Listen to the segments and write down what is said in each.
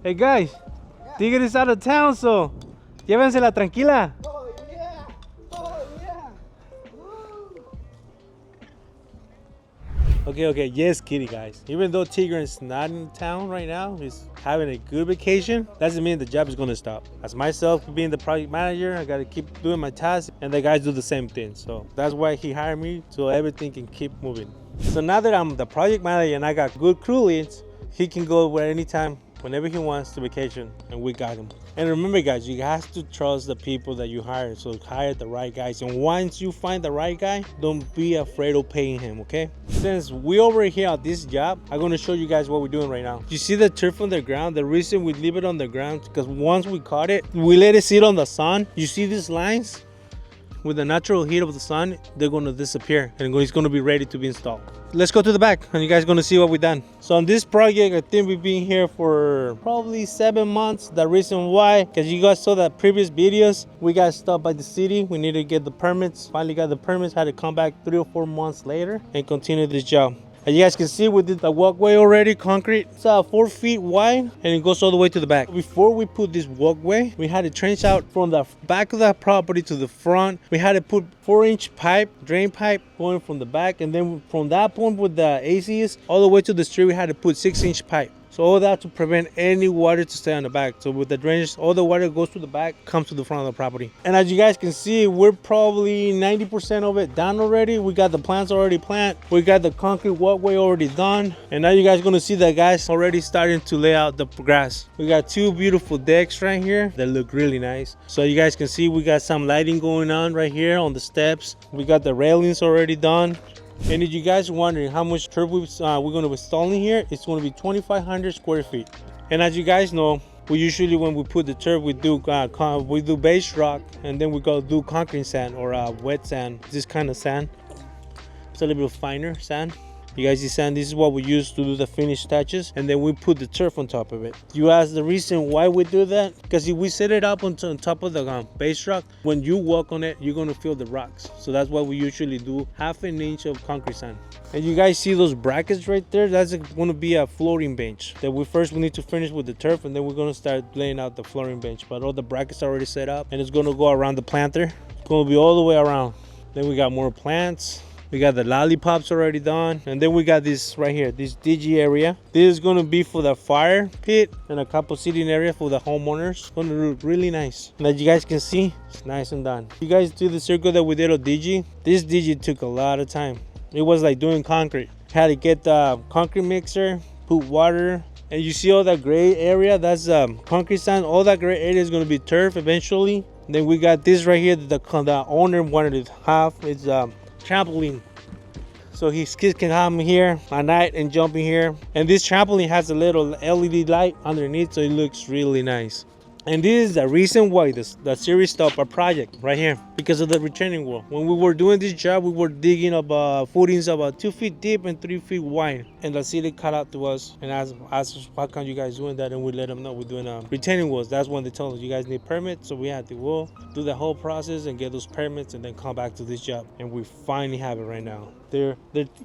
Hey guys, Tigre is out of town, so llévensela tranquila. Oh yeah! Oh yeah! Okay, yes, kitty guys. Even though Tigre is not in town right now, he's having a good vacation, doesn't mean the job is gonna stop. As myself being the project manager, I gotta keep doing my tasks, and the guys do the same thing. So that's why he hired me, so everything can keep moving. So now that I'm the project manager and I got good crew leads, he can go where anytime, whenever he wants to vacation, and we got him. And remember guys, you have to trust the people that you hire, so hire the right guys. And once you find the right guy, don't be afraid of paying him, okay? Since we over here at this job, I'm gonna show you guys what we're doing right now. You see the turf on the ground? The reason we leave it on the ground, because once we caught it, we let it sit on the sun. You see these lines? With the natural heat of the sun, they're gonna disappear and it's gonna be ready to be installed. Let's go to the back and you guys gonna see what we've done. So on this project, I think we've been here for probably 7 months. The reason why, because you guys saw the previous videos, we got stopped by the city. We needed to get the permits. Finally got the permits, had to come back 3 or 4 months later and continue this job. As you guys can see, we did the walkway already, concrete. It's 4 feet wide and it goes all the way to the back. Before we put this walkway, we had to trench out from the back of the property to the front. We had to put 4-inch pipe, drain pipe going from the back. And then from that point with the ACs all the way to the street, we had to put 6-inch pipe. So all that to prevent any water to stay on the back. So with the drainage, all the water goes to the back, comes to the front of the property. And as you guys can see, we're probably 90% of it done already. We got the plants already planted. We got the concrete walkway already done. And now you guys gonna see the guys already starting to lay out the grass. We got 2 beautiful decks right here that look really nice. So you guys can see we got some lighting going on right here on the steps. We got the railings already done. And if you guys are wondering how much turf we're going to be installing here, it's going to be 2,500 square feet. And as you guys know, we usually, when we put the turf, we do base rock, and then we go do concrete sand or wet sand. This kind of sand. It's a little bit finer sand. You guys see sand, this is what we use to do the finished touches, and then we put the turf on top of it. You ask the reason why we do that? Because if we set it up on top of the base rock, when you walk on it, you're gonna feel the rocks. So that's why we usually do 1/2 inch of concrete sand. And you guys see those brackets right there? That's gonna be a floating bench. That we need to finish with the turf, and then we're gonna start laying out the flooring bench. But all the brackets are already set up, and it's gonna go around the planter. It's gonna be all the way around. Then we got more plants. We got the lollipops already done. And then we got this right here, this DG area. This is gonna be for the fire pit and a couple seating area for the homeowners. It's gonna look really nice. And as you guys can see, it's nice and done. You guys see the circle that we did on DG? This DG took a lot of time. It was like doing concrete. Had to get the concrete mixer, put water, and you see all that gray area, that's concrete sand. All that gray area is gonna be turf eventually. Then we got this right here that the owner wanted to have. It's trampoline, so his kids can come here at night and jump in here. And this trampoline has a little LED light underneath, so it looks really nice. And this is the reason why the series stopped our project right here, because of the retaining wall. When we were doing this job, we were digging about footings about 2 feet deep and 3 feet wide. And the city called out to us and asked us, how come you guys doing that? And we let them know we're doing retaining walls. That's when they told us you guys need permits. So we had to go do the whole process and get those permits and then come back to this job. And we finally have it right now. They're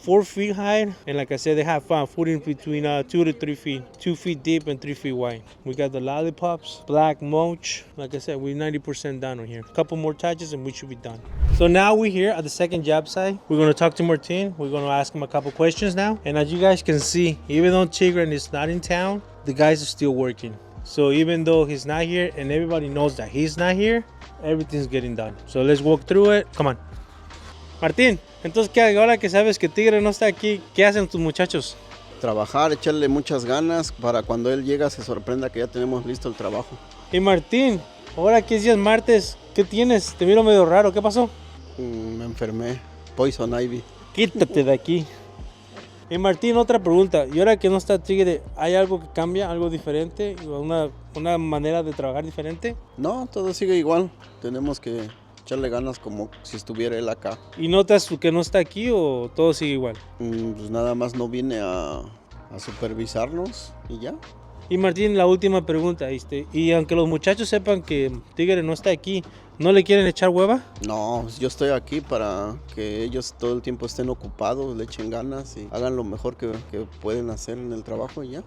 4 feet high, and like I said, they have footing between 2 to 3 feet, 2 feet deep and 3 feet wide. We got the lollipops, black mulch. Like I said, we're 90% done on here. A couple more touches and we should be done. So now we're here at the second job site. We're gonna talk to Martin. We're gonna ask him a couple questions now. And as you guys can see, even though Tigran is not in town, the guys are still working. So even though he's not here and everybody knows that he's not here, everything's getting done. So let's walk through it. Come on. Martín, entonces ahora que sabes que Tigre no está aquí, ¿qué hacen tus muchachos? Trabajar, echarle muchas ganas para cuando él llega se sorprenda que ya tenemos listo el trabajo. Y Martín, ahora que es día martes, ¿qué tienes? Te miro medio raro, ¿qué pasó? Me enfermé, Poison Ivy. Quítate de aquí. Y Martín, otra pregunta. Y ahora que no está Tigre, ¿hay algo que cambia, algo diferente? ¿Una manera de trabajar diferente? No, todo sigue igual. Tenemos que echarle ganas como si estuviera él acá. ¿Y notas que no está aquí o todo sigue igual? Pues nada más no viene a supervisarnos y ya. Y Martín, la última pregunta, y aunque los muchachos sepan que Tigre no está aquí, ¿no le quieren echar hueva? No, yo estoy aquí para que ellos todo el tiempo estén ocupados, le echen ganas y hagan lo mejor que pueden hacer en el trabajo y ya.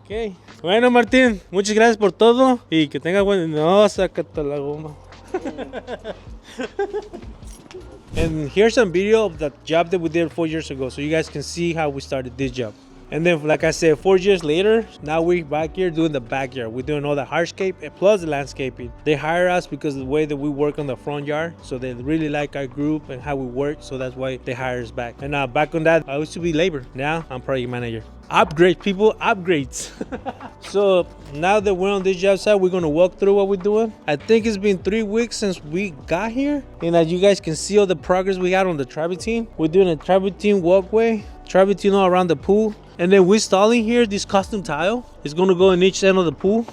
Ok. Bueno, Martín, muchas gracias por todo y que tenga buen... No, sácate la goma. And here's some video of the job that we did 4 years ago, so you guys can see how we started this job. And then, like I said, 4 years later, now we're back here doing the backyard. We're doing all the hardscape plus the landscaping. They hire us because of the way that we work on the front yard. So they really like our group and how we work. So that's why they hire us back. And back on that, I used to be labor. Now I'm project manager. Upgrade, people, upgrades. So now that we're on this job site, we're gonna walk through what we're doing. I think it's been 3 weeks since we got here. And as you guys can see all the progress we had on the travertine. We're doing a travertine walkway, travertine all around the pool. And then we're installing here this custom tile. It's gonna go in each end of the pool.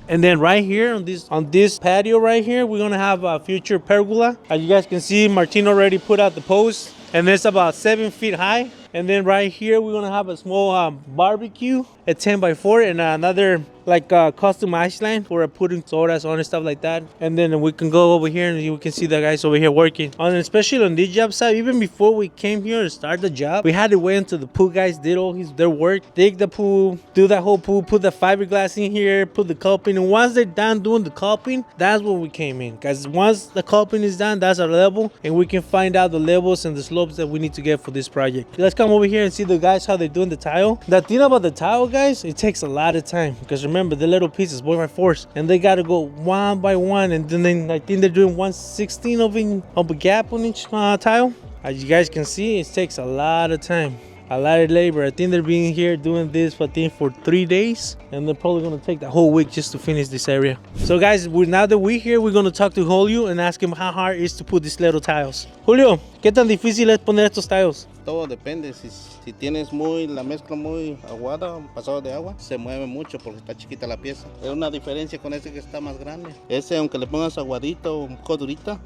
And then right here on this patio right here, we're gonna have a future pergola. As you guys can see, Martin already put out the post, and it's about 7 feet high. And then right here, we're gonna have a small barbecue, a 10x4, and another like custom ice line for putting sodas on and stuff like that. And then we can go over here and you can see the guys over here working on, especially on this job site. Even before we came here to start the job, we had to wait until the pool guys did all their work, dig the pool, do that whole pool, put the fiberglass in here, put the coping. And once they're done doing the coping, that's when we came in. Because once the coping is done, that's our level, and we can find out the levels and the slopes that we need to get for this project. Let's come over here and see the guys how they're doing the tile. The thing about the tile, guys, it takes a lot of time because remember the little pieces 4x4s, and they got to go one by one, and then I think they're doing 1/16 of a gap on each tile. As you guys can see, it takes a lot of time, a lot of labor. I think they're being here doing this for 3 days, and they're probably gonna take the whole week just to finish this area. So guys, now that we're here, we're gonna talk to Julio and ask him how hard it is to put these little tiles. Julio, ¿qué tan difícil es poner estos tiles? Todo depende, si tienes la mezcla muy aguada, pasado de agua, se mueve mucho porque está chiquita la pieza. Es una diferencia con ese que está más grande. Ese, aunque le pongas aguadito o un poco durita,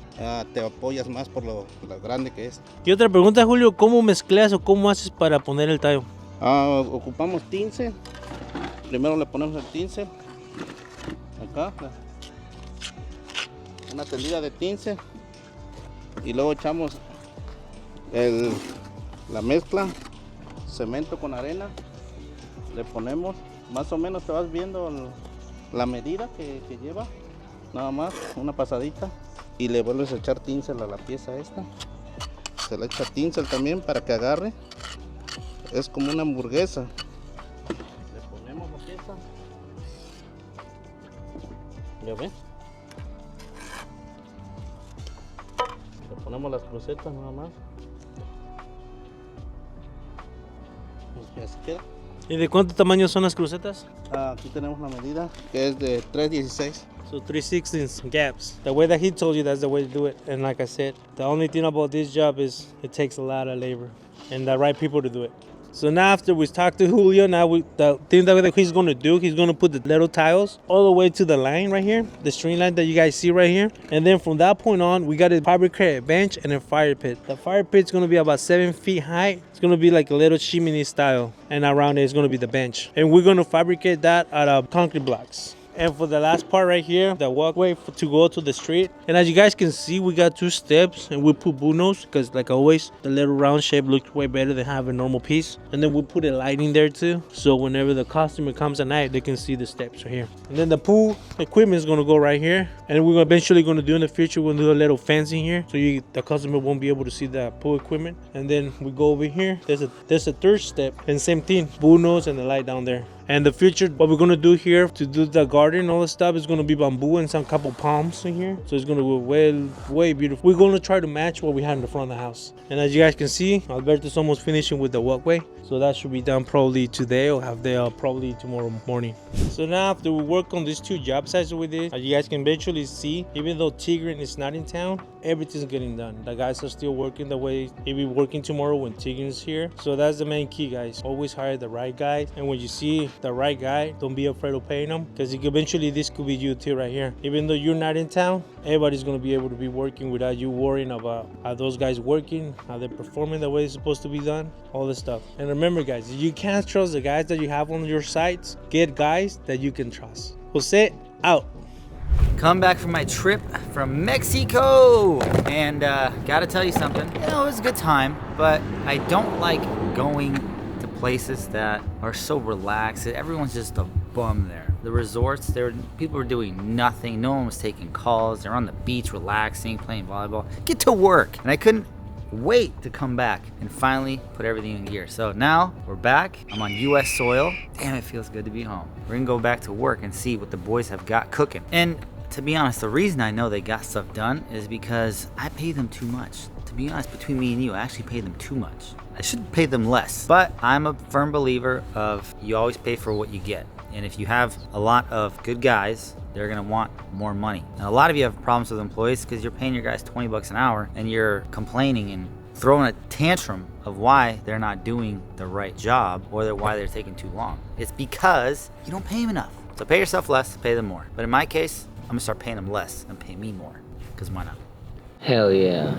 te apoyas más por lo grande que es. Y otra pregunta, Julio, ¿cómo mezclas o cómo haces para poner el tile? Ocupamos tince. Primero le ponemos el tince. Acá, una tendida de tince. Y luego echamos la mezcla, cemento con arena, le ponemos, más o menos te vas viendo la medida que lleva, nada más, una pasadita, y le vuelves a echar tinsel a la pieza esta, se le echa tinsel también para que agarre, es como una hamburguesa, le ponemos la pieza, ya ven, le ponemos las crucetas nada más. Así queda. ¿Y de cuánto tamaño son las crucetas? Aquí tenemos la medida que es de 3/16. So 3/16 gaps. The way that he told you, that's the way to do it. And like I said, the only thing about this job is it takes a lot of labor and the right people to do it. So now after we talked to Julio, the thing that he's going to do, he's going to put the little tiles all the way to the line right here, the string line that you guys see right here. And then from that point on, we got to fabricate a bench and a fire pit. The fire pit's going to be about 7 feet high. It's going to be like a little chimney style. And around it is going to be the bench. And we're going to fabricate that out of concrete blocks. And for the last part right here, the walkway to go to the street. And as you guys can see, we got 2 steps and we put bunos because like always, the little round shape looks way better than having a normal piece. And then we put a lighting there too. So whenever the customer comes at night, they can see the steps right here. And then the pool equipment is gonna go right here. And we're eventually gonna do in the future, we're gonna do a little fencing here. So the customer won't be able to see the pool equipment. And then we go over here, there's a 3rd step and same thing, bunos and the light down there. And the future, what we're gonna do here to do the garden, all the stuff is gonna be bamboo and some couple palms in here. So it's gonna be way beautiful. We're gonna try to match what we have in the front of the house. And as you guys can see, Alberto's almost finishing with the walkway. So that should be done probably today or have there probably tomorrow morning. So now after we work on these 2 job sites with it, as you guys can eventually see, even though Tigran is not in town, everything's getting done. The guys are still working the way they'll be working tomorrow when Tigran's here. So that's the main key, guys. Always hire the right guys. And when you see the right guy, don't be afraid of paying them, because eventually this could be you too right here. Even though you're not in town, everybody's going to be able to be working without you worrying about how those guys working, how they're performing the way it's supposed to be done, all this stuff. And remember, guys, if you can't trust the guys that you have on your sites, get guys that you can trust. Jose, out. Come back from my trip from Mexico, and gotta tell you something. You know, it was a good time, but I don't like going to places that are so relaxed. Everyone's just a bum there. The resorts, people were doing nothing. No one was taking calls. They're on the beach relaxing, playing volleyball. Get to work. And I couldn't wait to come back and finally put everything in gear. So now we're back. I'm on US soil. Damn, it feels good to be home. We're gonna go back to work and see what the boys have got cooking. And to be honest, the reason I know they got stuff done is because I pay them too much. To be honest, between me and you, I actually pay them too much. I should pay them less. But I'm a firm believer of you always pay for what you get. And if you have a lot of good guys, they're gonna want more money. And a lot of you have problems with employees because you're paying your guys 20 bucks an hour and you're complaining and throwing a tantrum of why they're not doing the right job or why they're taking too long. It's because you don't pay them enough. So pay yourself less, pay them more. But in my case, I'm gonna start paying them less and pay me more, because why not? Hell yeah.